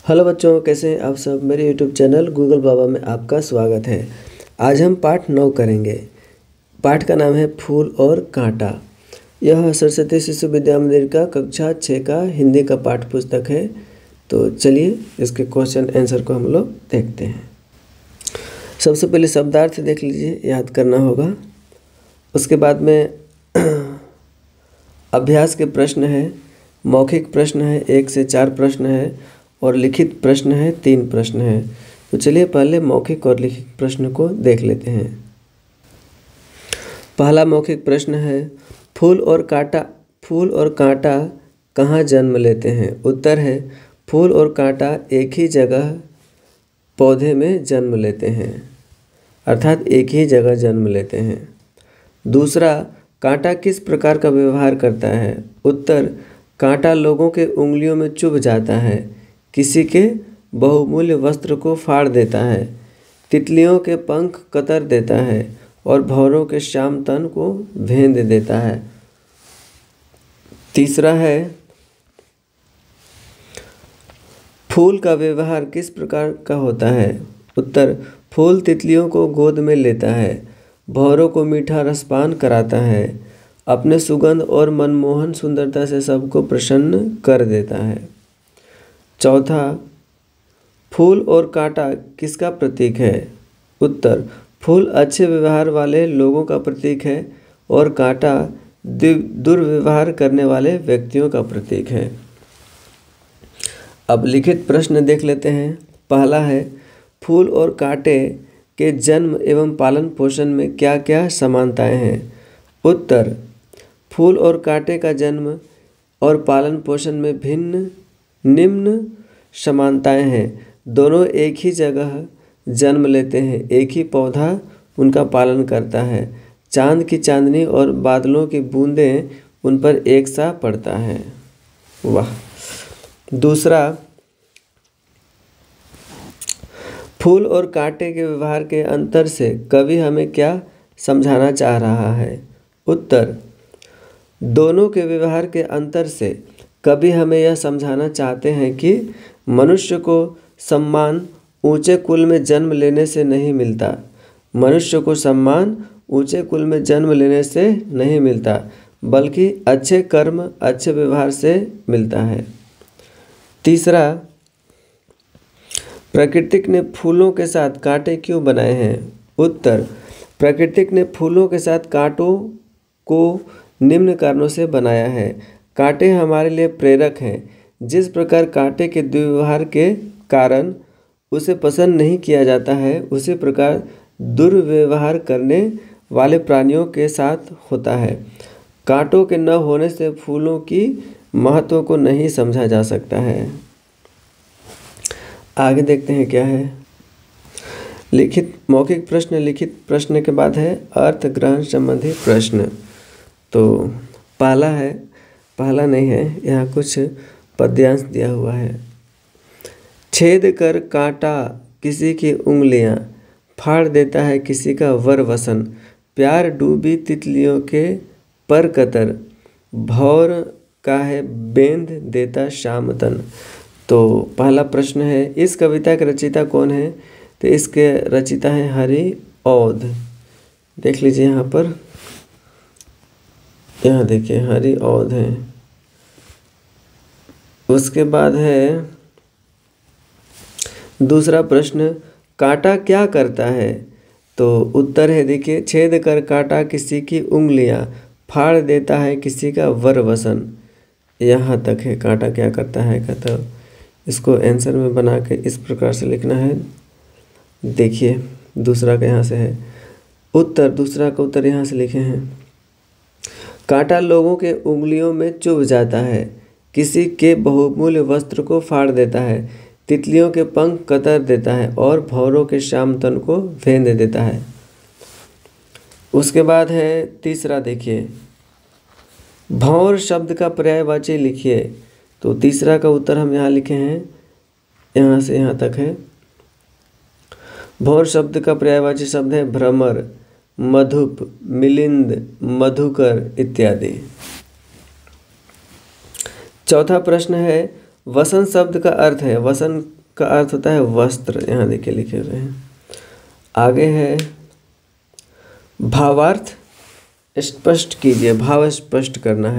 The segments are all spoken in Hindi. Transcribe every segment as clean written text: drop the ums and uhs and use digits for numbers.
हेलो बच्चों, कैसे हैं आप सब। मेरे यूट्यूब चैनल गूगल बाबा में आपका स्वागत है। आज हम पाठ 9 करेंगे। पाठ का नाम है फूल और कांटा। यह सरस्वती शिशु विद्या मंदिर का कक्षा 6 का हिंदी का पाठ पुस्तक है। तो चलिए इसके क्वेश्चन आंसर को हम लोग देखते हैं। सबसे पहले शब्दार्थ देख लीजिए, याद करना होगा। उसके बाद में अभ्यास के प्रश्न है, मौखिक प्रश्न है 1 से 4 प्रश्न है और लिखित प्रश्न है 3 प्रश्न है। तो चलिए पहले मौखिक और लिखित प्रश्न को देख लेते हैं। पहला मौखिक प्रश्न है, फूल और कांटा कहाँ जन्म लेते हैं। उत्तर है, फूल और कांटा एक ही जगह पौधे में जन्म लेते हैं, अर्थात एक ही जगह जन्म लेते हैं। दूसरा, कांटा किस प्रकार का व्यवहार करता है। उत्तर, कांटा लोगों के उंगलियों में चुभ जाता है, किसी के बहुमूल्य वस्त्र को फाड़ देता है, तितलियों के पंख कतर देता है और भंवरों के श्याम तन को भेद देता है। तीसरा है, फूल का व्यवहार किस प्रकार का होता है। उत्तर, फूल तितलियों को गोद में लेता है, भंवरों को मीठा रसपान कराता है, अपने सुगंध और मनमोहन सुंदरता से सबको प्रसन्न कर देता है। चौथा, फूल और कांटा किसका प्रतीक है। उत्तर, फूल अच्छे व्यवहार वाले लोगों का प्रतीक है और कांटा दुर्व्यवहार करने वाले व्यक्तियों का प्रतीक है। अब लिखित प्रश्न देख लेते हैं। पहला है, फूल और कांटे के जन्म एवं पालन पोषण में क्या क्या समानताएं हैं। उत्तर, फूल और कांटे का जन्म और पालन पोषण में निम्न समानताएं हैं। दोनों एक ही जगह जन्म लेते हैं, एक ही पौधा उनका पालन करता है। चांद की चांदनी और बादलों की बूंदें उन पर एक सा पड़ता है। वाह। दूसरा, फूल और कांटे के व्यवहार के अंतर से कवि हमें क्या समझाना चाह रहा है। उत्तर, दोनों के व्यवहार के अंतर से कवि हमें यह समझाना चाहते हैं कि मनुष्य को सम्मान ऊंचे कुल में जन्म लेने से नहीं मिलता। मनुष्य को सम्मान ऊंचे कुल में जन्म लेने से नहीं मिलता, बल्कि अच्छे कर्म अच्छे व्यवहार से मिलता है। तीसरा, प्रकृति ने फूलों के साथ कांटे क्यों बनाए हैं। उत्तर, प्रकृति ने फूलों के साथ कांटों को निम्न कारणों से बनाया है। कांटे हमारे लिए प्रेरक हैं। जिस प्रकार कांटे के दुर्व्यवहार के कारण उसे पसंद नहीं किया जाता है, उसी प्रकार दुर्व्यवहार करने वाले प्राणियों के साथ होता है। कांटों के न होने से फूलों की महत्व को नहीं समझा जा सकता है। आगे देखते हैं क्या है। मौखिक प्रश्न लिखित प्रश्न के बाद है अर्थ ग्रहण संबंधी प्रश्न। तो पहला नहीं है, यहाँ कुछ पद्यांश दिया हुआ है। छेद कर कांटा किसी की उंगलियां, फाड़ देता है किसी का वर वसन, प्यार डूबी तितलियों के पर कतर, भौर का है बेंध देता श्याम तन। तो पहला प्रश्न है, इस कविता के रचयिता कौन है। तो इसके रचयिता है हरिऔध। देख लीजिए यहाँ पर, यहाँ देखिए हरिऔध है। उसके बाद है दूसरा प्रश्न, कांटा क्या करता है। तो उत्तर है, देखिए, छेद कर कांटा किसी की उंगलियां, फाड़ देता है किसी का वर वसन। यहाँ तक है कांटा क्या करता है का। तो इसको आंसर में बना के इस प्रकार से लिखना है। देखिए दूसरा का यहाँ से है उत्तर, दूसरा का उत्तर यहाँ से लिखे हैं। कांटा लोगों के उंगलियों में चुभ जाता है, किसी के बहुमूल्य वस्त्र को फाड़ देता है, तितलियों के पंख कतर देता है और भंवरों के श्याम तन को भेद देता है। उसके बाद है तीसरा, देखिए, भंवर शब्द का पर्यायवाची लिखिए। तो तीसरा का उत्तर हम यहाँ लिखे हैं, यहाँ से यहाँ तक है। भंवर शब्द का पर्यायवाची शब्द है भ्रमर, मधुप, मिलिंद, मधुकर इत्यादि। चौथा प्रश्न है, वसन शब्द का अर्थ है, वसन का अर्थ होता है वस्त्र, यहाँ देखिए लिखे हुए हैं। आगे है भावार्थ स्पष्ट कीजिए, भाव स्पष्ट करना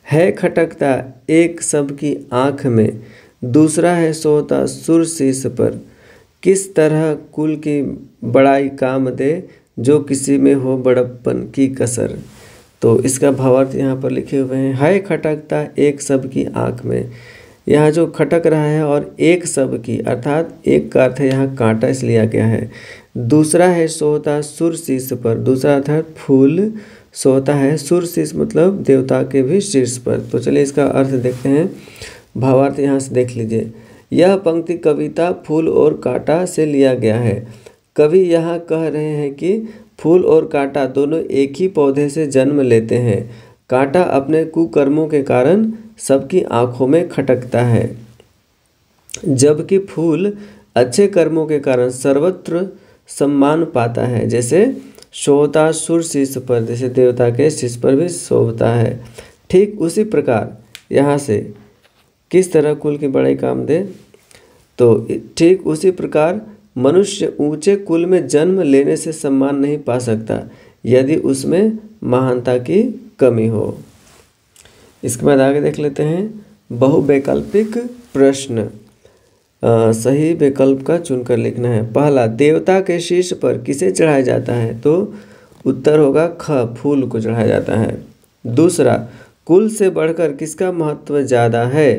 है खटकता एक सबकी आँख में, दूसरा है सोता सुर शीश पर, किस तरह कुल की बड़ाई काम दे, जो किसी में हो बड़प्पन की कसर। तो इसका भावार्थ यहाँ पर लिखे हुए हैं। है खटकता एक सबकी आँख में, यहाँ जो खटक रहा है और एक सबकी अर्थात एक का अर्थ है यहाँ कांटा इस लिया गया है। दूसरा है सोता सुर शीश पर, दूसरा अर्थात फूल सोता है सुर शीश मतलब देवता के भी शीर्ष पर। तो चलिए इसका अर्थ देखते हैं, भावार्थ यहाँ से देख लीजिए। यह पंक्ति कविता फूल और कांटा से लिया गया है। कवि यहाँ कह रहे हैं कि फूल और कांटा दोनों एक ही पौधे से जन्म लेते हैं। कांटा अपने कुकर्मों के कारण सबकी आंखों में खटकता है, जबकि फूल अच्छे कर्मों के कारण सर्वत्र सम्मान पाता है। जैसे शोभता सुर शीश पर, जैसे देवता के शीश पर भी शोभता है। ठीक उसी प्रकार यहाँ से किस तरह कुल की बड़ाई काम दे, तो ठीक उसी प्रकार मनुष्य ऊंचे कुल में जन्म लेने से सम्मान नहीं पा सकता यदि उसमें महानता की कमी हो। इसके बाद आगे देख लेते हैं बहुवैकल्पिक प्रश्न। सही विकल्प का चुनकर लिखना है। पहला, देवता के शीश पर किसे चढ़ाया जाता है, तो उत्तर होगा ख, फूल को चढ़ाया जाता है। दूसरा, कुल से बढ़कर किसका महत्व ज़्यादा है,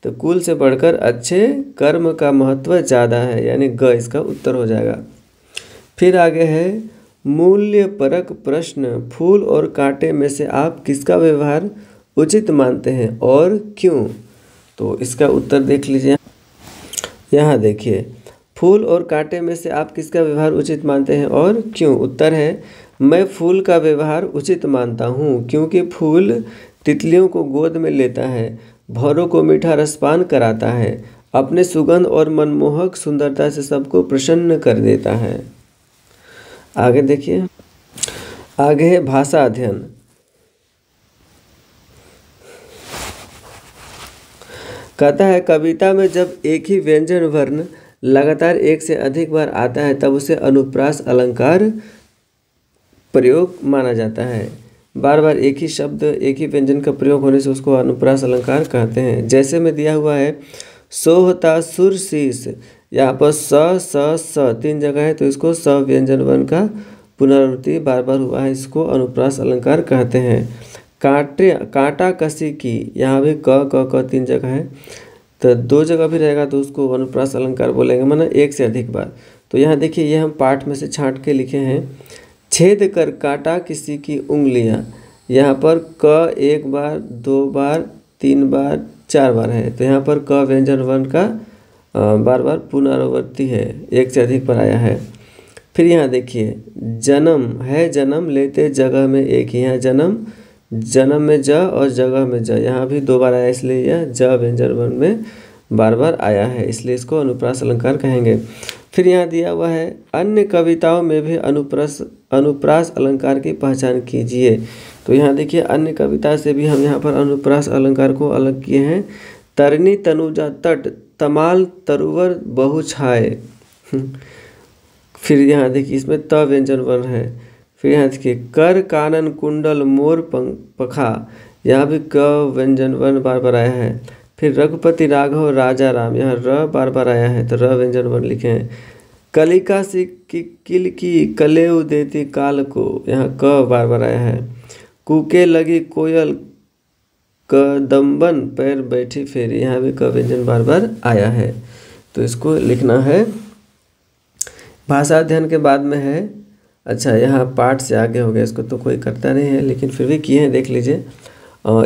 तो कुल से बढ़कर अच्छे कर्म का महत्व ज़्यादा है, यानी ग इसका उत्तर हो जाएगा। फिर आगे है मूल्य परक प्रश्न। फूल और कांटे में से आप किसका व्यवहार उचित मानते हैं और क्यों, तो इसका उत्तर देख लीजिए। यहाँ देखिए, फूल और कांटे में से आप किसका व्यवहार उचित मानते हैं और क्यों। उत्तर है मैं फूल का व्यवहार उचित मानता हूँ, क्योंकि फूल तितलियों को गोद में लेता है, भौरों को मीठा रसपान कराता है, अपने सुगंध और मनमोहक सुंदरता से सबको प्रसन्न कर देता है। आगे देखिए, आगे है भाषा अध्ययन। कहता है कविता में जब एक ही व्यंजन वर्ण लगातार एक से अधिक बार आता है तब उसे अनुप्रास अलंकार प्रयोग माना जाता है। बार बार एक ही शब्द एक ही व्यंजन का प्रयोग होने से उसको अनुप्रास अलंकार कहते हैं। जैसे में दिया हुआ है सोहता सुर शीश, यहाँ पर स तीन जगह है तो इसको स व्यंजन वर्ण का पुनरावृत्ति बार बार हुआ है, इसको अनुप्रास अलंकार कहते हैं। कांटा कसी की, यहाँ भी क तीन जगह है तो दो जगह भी रहेगा तो उसको अनुप्रास अलंकार बोलेंगे, माना एक से अधिक बार। तो यहाँ देखिए ये हम पाठ में से छांट के लिखे हैं। छेद कर काटा किसी की उंगलियाँ, यहाँ पर क एक बार, दो बार, तीन बार, चार बार है तो यहाँ पर क व्यंजन वर्ण का बार बार पुनरावृत्ति है, एक से अधिक बार आया है। फिर यहाँ देखिए जन्म है, जन्म लेते जगह में एक ही, यहाँ जन्म में ज और जगह में ज, यहाँ भी दो बार आया इसलिए यह ज व्यंजन वर्ण में बार बार आया है, इसलिए इसको अनुप्रास अलंकार कहेंगे। फिर यहाँ दिया हुआ है अन्य कविताओं में भी अनुप्रास अलंकार की पहचान कीजिए। तो यहाँ देखिए अन्य कविता से भी हम यहाँ पर अनुप्रास अलंकार को अलग किए हैं। तरनी तनुजा तट, तमाल तरुवर बहु छाए। फिर यहाँ देखिए इसमें त व्यंजन वर्ण है। फिर यहाँ देखिए कर कानन कुंडल मोर पखा, यहाँ भी क व्यंजन वर्ण बार बार आया है। फिर रघुपति राघव राजा राम, यहाँ र बार बार आया है तो र व्यंजन वर्ण लिखे हैं। कलिका सी किल की कलेव देती काल को, यहाँ क बार बार आया है। कूके लगी कोयल कदम्बन पैर बैठी फेरी, यहाँ भी क व्यंजन बार बार आया है तो इसको लिखना है। भाषा अध्ययन के बाद में है, अच्छा यहाँ पाठ से आगे हो गया, इसको तो कोई करता नहीं है लेकिन फिर भी किए हैं, देख लीजिए।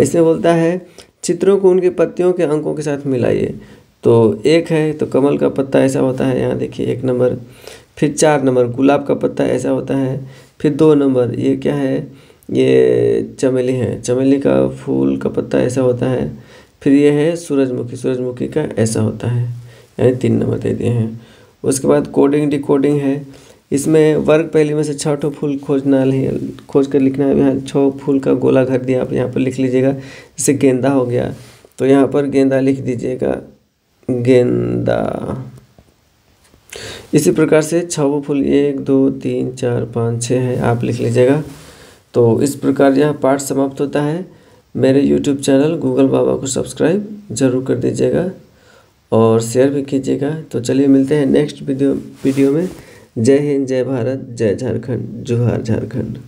इसमें बोलता है चित्रों को उनकी पत्तियों के अंकों के साथ मिलाइए। तो एक है तो कमल का पत्ता ऐसा होता है, यहाँ देखिए 1 नंबर। फिर 4 नंबर गुलाब का पत्ता ऐसा होता है। फिर 2 नंबर ये क्या है, ये चमेली है, चमेली का फूल का पत्ता ऐसा होता है। फिर ये है सूरजमुखी, सूरजमुखी का ऐसा होता है, यानी 3 नंबर दे दिए हैं। उसके बाद कोडिंग डिकोडिंग है, इसमें वर्ग पहली में से 6 फूल खोज कर लिखना है। यहाँ 6 फूल का गोला घर दिया, आप यहाँ पर लिख लीजिएगा। जैसे गेंदा हो गया तो यहाँ पर गेंदा लिख दीजिएगा, गेंदा। इसी प्रकार से 6 फूल 1 2 3 4 5 6 है, आप लिख लीजिएगा। तो इस प्रकार यह पाठ समाप्त होता है। मेरे YouTube चैनल गूगल बाबा को सब्सक्राइब जरूर कर दीजिएगा और शेयर भी कीजिएगा। तो चलिए मिलते हैं नेक्स्ट वीडियो में। जय हिंद, जय भारत, जय झारखंड, जोहार झारखंड।